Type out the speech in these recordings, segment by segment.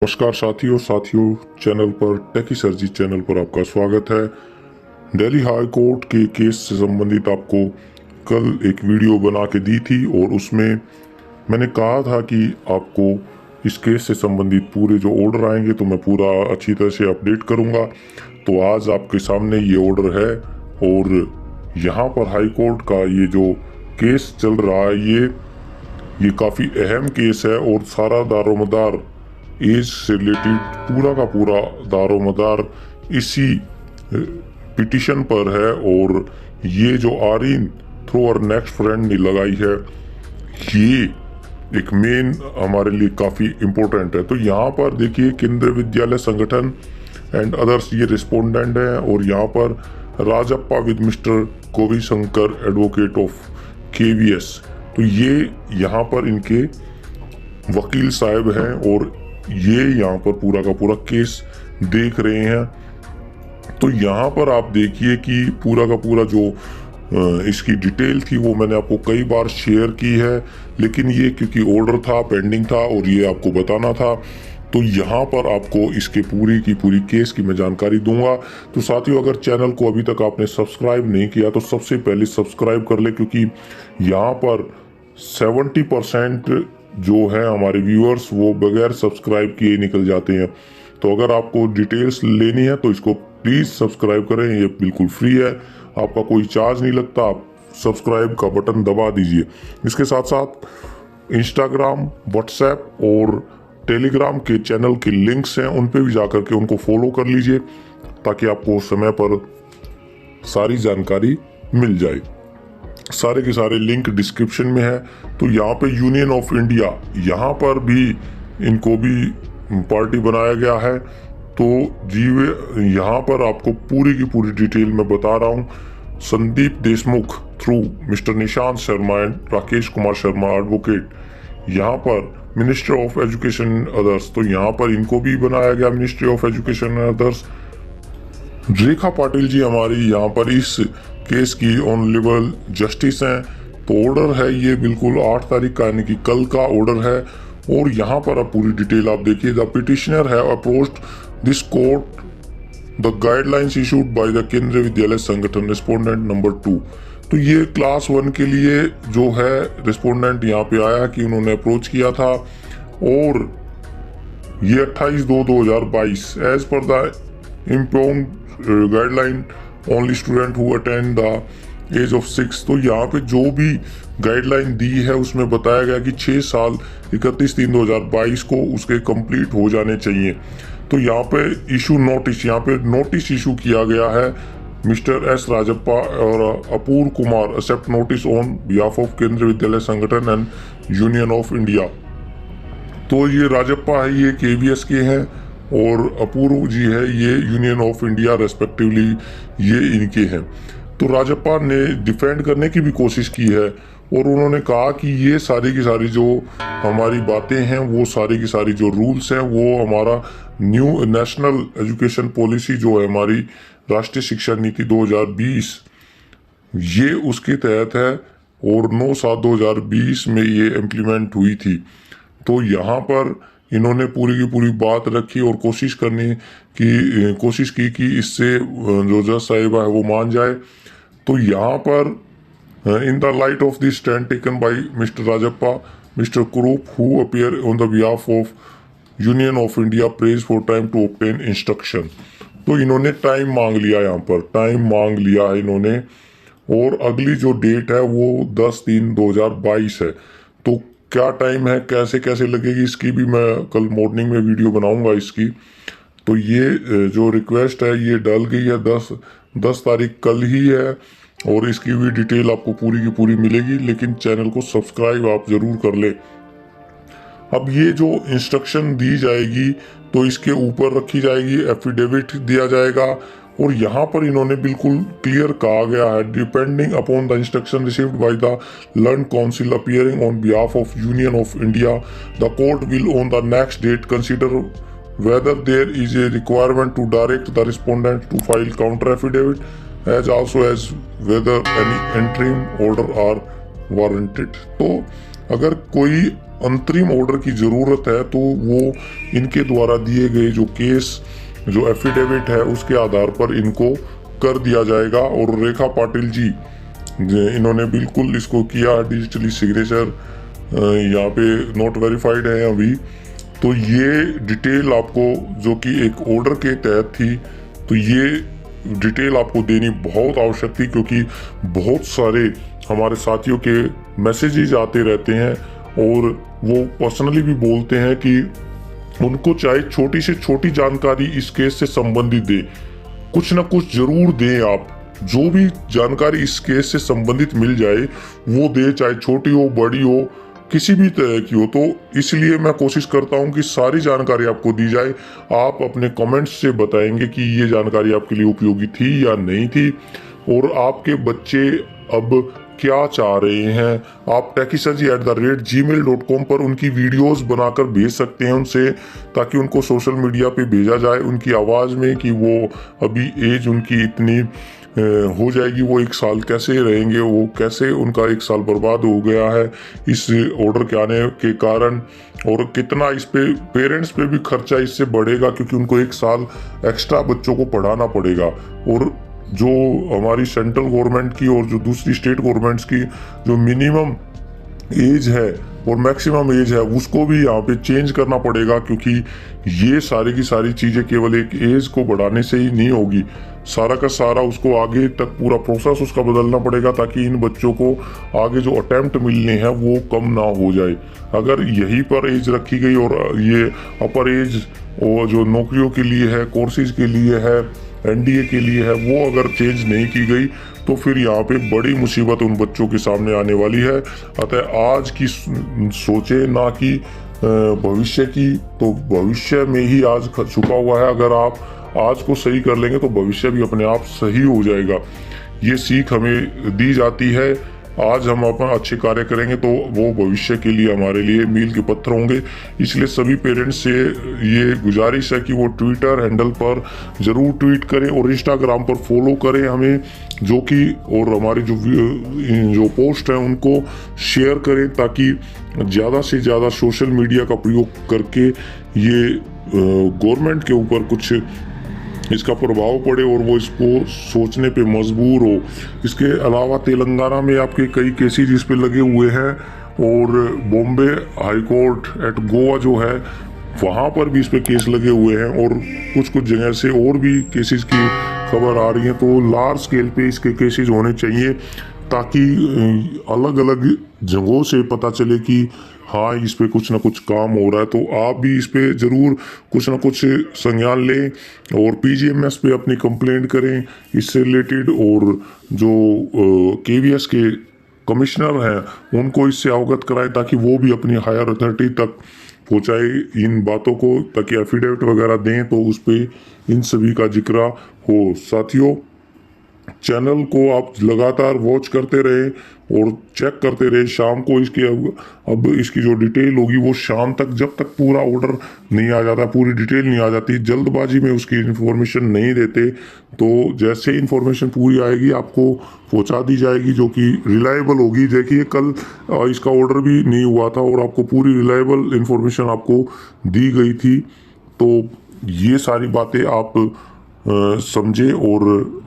नमस्कार साथियों चैनल पर टेकी सरजी चैनल पर आपका स्वागत है। दिल्ली हाई कोर्ट के केस से संबंधित आपको कल एक वीडियो बना के दी थी और उसमें मैंने कहा था कि आपको इस केस से संबंधित पूरे जो ऑर्डर आएंगे तो मैं पूरा अच्छी तरह से अपडेट करूंगा। तो आज आपके सामने ये ऑर्डर है और यहाँ पर हाई कोर्ट का ये जो केस चल रहा है ये काफ़ी अहम केस है और सारा दारोमदार एज से रिलेटेड पूरा का पूरा दारोमदार इसी पिटिशन पर है। और ये जो आरीन थ्रू और नेक्स्ट फ्रेंड ने लगाई है ये एक मेन हमारे लिए काफ़ी इम्पोर्टेंट है। तो यहाँ पर देखिए केंद्रीय विद्यालय संगठन एंड अदर्स ये रिस्पोंडेंट है और यहाँ पर Rajappa with mister गोवी Shankar advocate of KVS। तो ये यहाँ पर इनके वकील साहब हैं और ये यहाँ पर पूरा का पूरा केस देख रहे हैं। तो यहाँ पर आप देखिए कि पूरा का पूरा जो इसकी डिटेल थी वो मैंने आपको कई बार शेयर की है, लेकिन ये क्योंकि ऑर्डर था पेंडिंग था और ये आपको बताना था तो यहाँ पर आपको इसके पूरी की पूरी केस की मैं जानकारी दूंगा। तो साथियों अगर चैनल को अभी तक आपने सब्सक्राइब नहीं किया तो सबसे पहले सब्सक्राइब कर ले, क्योंकि यहाँ पर 70% जो है हमारे व्यूअर्स वो बगैर सब्सक्राइब किए निकल जाते हैं। तो अगर आपको डिटेल्स लेनी है तो इसको प्लीज़ सब्सक्राइब करें, ये बिल्कुल फ्री है, आपका कोई चार्ज नहीं लगता, आप सब्सक्राइब का बटन दबा दीजिए। इसके साथ साथ इंस्टाग्राम, व्हाट्सएप और टेलीग्राम के चैनल के लिंक्स हैं, उन पे भी जाकर के उनको फॉलो कर लीजिए ताकि आपको समय पर सारी जानकारी मिल जाए। सारे के सारे लिंक डिस्क्रिप्शन में है। तो यहाँ पे यूनियन ऑफ इंडिया यहाँ पर भी इनको भी पार्टी बनाया गया है। तो यहाँ पर आपको पूरी की पूरी डिटेल में बता रहा हूँ। Sandeep Deshmukh through mister Nishant Sharma and Rakesh Kumar Sharma advocate, यहाँ पर मिनिस्ट्री ऑफ एजुकेशन अदर्स, तो यहाँ पर इनको भी बनाया गया मिनिस्ट्री ऑफ एजुकेशन अदर्स। रेखा पाटिल जी हमारी यहाँ पर इस केस की ऑनरेबल जस्टिस हैं। तो ऑर्डर है ये बिल्कुल 8 तारीख का यानी कि कल का ऑर्डर है और यहाँ पर अब पूरी डिटेल आप देखिए। द पिटिशनर है approached this court the guidelines issued by the केंद्रीय विद्यालय संगठन रिस्पोंडेंट नंबर 2। तो ये क्लास 1 के लिए जो है रिस्पोंडेंट यहाँ पे आया कि उन्होंने अप्रोच किया था और ये 28/2/2022 as per the imposed guideline only student who attend the age of 6। तो यहाँ पे जो भी गाइडलाइन दी है उसमें बताया गया कि 6 साल 31/3/2022 को उसके कंप्लीट हो जाने चाहिए। तो यहाँ पे इशू नोटिस, यहाँ पे नोटिस इशू किया गया है। मिस्टर एस राजप्पा और Apoorva Kumar accept notice on behalf of Kendriya Vidyalaya संगठन एंड यूनियन ऑफ इंडिया। तो ये राजप्पा है ये KVS के हैं और अपूर्व जी है ये यूनियन ऑफ इंडिया रेस्पेक्टिवली ये इनके हैं। तो राजप्पा ने डिफेंड करने की भी कोशिश की है और उन्होंने कहा कि ये सारी की सारी जो हमारी बातें हैं वो सारी की सारी जो रूल्स हैं वो हमारा न्यू नेशनल एजुकेशन पॉलिसी जो है हमारी राष्ट्रीय शिक्षा नीति 2020 ये उसके तहत है और 9/7/2020 में ये इम्प्लीमेंट हुई थी। तो यहाँ पर इन्होंने पूरी की पूरी बात रखी और कोशिश की कि इससे जो जज साहिबा है वो मान जाए। तो यहाँ पर in the light of this stand taken by mister Rajappa, mister Kurup who appear on the behalf of union of India prays for time to obtain instruction. तो इन्होंने टाइम मांग लिया, यहाँ पर टाइम मांग लिया है इन्होंने और अगली जो डेट है वो 10/3/2022 है। तो क्या टाइम है, कैसे कैसे लगेगी इसकी भी मैं कल मॉर्निंग में वीडियो बनाऊंगा इसकी। तो ये जो रिक्वेस्ट है ये डल गई है 10 तारीख कल ही है और इसकी भी डिटेल आपको पूरी की पूरी मिलेगी, लेकिन चैनल को सब्सक्राइब आप जरूर कर ले। अब ये जो इंस्ट्रक्शन दी जाएगी तो इसके ऊपर रखी जाएगी, एफिडेविट दिया जाएगा और यहाँ पर इन्होंने बिल्कुल क्लियर कहा गया है depending upon the instruction received by the learned counsel appearing on behalf of union of India the court will on the next date consider whether there is a requirement to direct the respondent to file counter affidavit as also as whether any interim order are warranted। तो अगर कोई अंतरिम order की ज़रूरत है तो वो इनके द्वारा दिए गए जो केस जो एफिडेविट है उसके आधार पर इनको कर दिया जाएगा। और रेखा पाटिल जी इन्होंने बिल्कुल इसको किया, डिजिटली सिग्नेचर यहाँ पे नॉट वेरीफाइड है अभी। तो ये डिटेल आपको जो कि एक ऑर्डर के तहत थी, तो ये डिटेल आपको देनी बहुत आवश्यक थी, क्योंकि बहुत सारे हमारे साथियों के मैसेजेस आते रहते हैं और वो पर्सनली भी बोलते हैं कि उनको चाहे छोटी से छोटी जानकारी इस केस से संबंधित दे, कुछ ना कुछ जरूर दें। आप जो भी जानकारी इस केस से संबंधित मिल जाए वो दे, चाहे छोटी हो बड़ी हो किसी भी तरह की हो। तो इसलिए मैं कोशिश करता हूं कि सारी जानकारी आपको दी जाए। आप अपने कमेंट्स से बताएंगे कि ये जानकारी आपके लिए उपयोगी थी या नहीं थी, और आपके बच्चे अब क्या चाह रहे हैं। आप techisarji@gmail.com पर उनकी वीडियोस बनाकर भेज सकते हैं उनसे, ताकि उनको सोशल मीडिया पे भेजा जाए उनकी आवाज़ में कि वो अभी एज उनकी इतनी हो जाएगी, वो 1 साल कैसे रहेंगे, वो कैसे उनका 1 साल बर्बाद हो गया है इस ऑर्डर के आने के कारण, और कितना इस पे पेरेंट्स पे भी खर्चा इससे बढ़ेगा, क्योंकि उनको 1 साल एक्स्ट्रा बच्चों को पढ़ाना पड़ेगा। और जो हमारी सेंट्रल गवर्नमेंट की और जो दूसरी स्टेट गवर्नमेंट्स की जो मिनिमम एज है और मैक्सिमम एज है उसको भी यहाँ पे चेंज करना पड़ेगा, क्योंकि ये सारी की सारी चीज़ें केवल एक एज को बढ़ाने से ही नहीं होगी। सारा का सारा उसको आगे तक पूरा प्रोसेस उसका बदलना पड़ेगा, ताकि इन बच्चों को आगे जो अटेम्प्ट मिलने हैं वो कम ना हो जाए। अगर यहीं पर एज रखी गई और ये अपर एज और जो नौकरियों के लिए है, कोर्सेज के लिए है, एनडीए के लिए है, वो अगर चेंज नहीं की गई तो फिर यहाँ पे बड़ी मुसीबत उन बच्चों के सामने आने वाली है। अतः आज की सोचे ना कि भविष्य की, तो भविष्य में ही आज छुपा हुआ है। अगर आप आज को सही कर लेंगे तो भविष्य भी अपने आप सही हो जाएगा। ये सीख हमें दी जाती है। आज हम अपना अच्छे कार्य करेंगे तो वो भविष्य के लिए हमारे लिए मील के पत्थर होंगे। इसलिए सभी पेरेंट्स से ये गुजारिश है कि वो ट्विटर हैंडल पर ज़रूर ट्वीट करें और इंस्टाग्राम पर फॉलो करें हमें, जो कि और हमारी जो पोस्ट हैं उनको शेयर करें, ताकि ज़्यादा से ज़्यादा सोशल मीडिया का प्रयोग करके ये गवर्नमेंट के ऊपर कुछ इसका प्रभाव पड़े और वो इसको सोचने पे मजबूर हो। इसके अलावा तेलंगाना में आपके कई केसेस इस पे लगे हुए हैं, और Bombay high court at Goa जो है वहाँ पर भी इस पे केस लगे हुए हैं, और कुछ जगह से और भी केसेस की खबर आ रही है। तो लार्ज स्केल पे इसके केसेस होने चाहिए, ताकि अलग अलग जगहों से पता चले कि हाँ इस पे कुछ ना कुछ काम हो रहा है। तो आप भी इस पे ज़रूर कुछ ना कुछ संज्ञान लें और पीजीएमएस पे अपनी कंप्लेंट करें इससे रिलेटेड, और जो केवीएस के कमिश्नर हैं उनको इससे अवगत कराएं, ताकि वो भी अपनी हायर अथॉरिटी तक पहुँचाए इन बातों को, ताकि एफिडेविट वगैरह दें तो उस पर इन सभी का जिक्र हो। साथियों, चैनल को आप लगातार वॉच करते रहे और चेक करते रहे शाम को। इसके अब इसकी जो डिटेल होगी वो शाम तक, जब तक पूरा ऑर्डर नहीं आ जाता, पूरी डिटेल नहीं आ जाती, जल्दबाजी में उसकी इन्फॉर्मेशन नहीं देते। तो जैसे इन्फॉर्मेशन पूरी आएगी आपको पहुंचा दी जाएगी, जो कि रिलायबल होगी। देखिए कल इसका ऑर्डर भी नहीं हुआ था और आपको पूरी रिलायबल इन्फॉर्मेशन आपको दी गई थी। तो ये सारी बातें आप समझे, और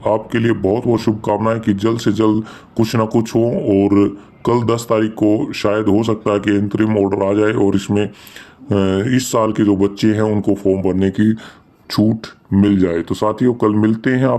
आपके लिए बहुत बहुत शुभकामनाएं कि जल्द से जल्द कुछ ना कुछ हो, और कल 10 तारीख को शायद हो सकता है कि इंतरिम ऑर्डर आ जाए और इसमें इस साल के जो बच्चे हैं उनको फॉर्म भरने की छूट मिल जाए। तो साथियों, कल मिलते हैं आप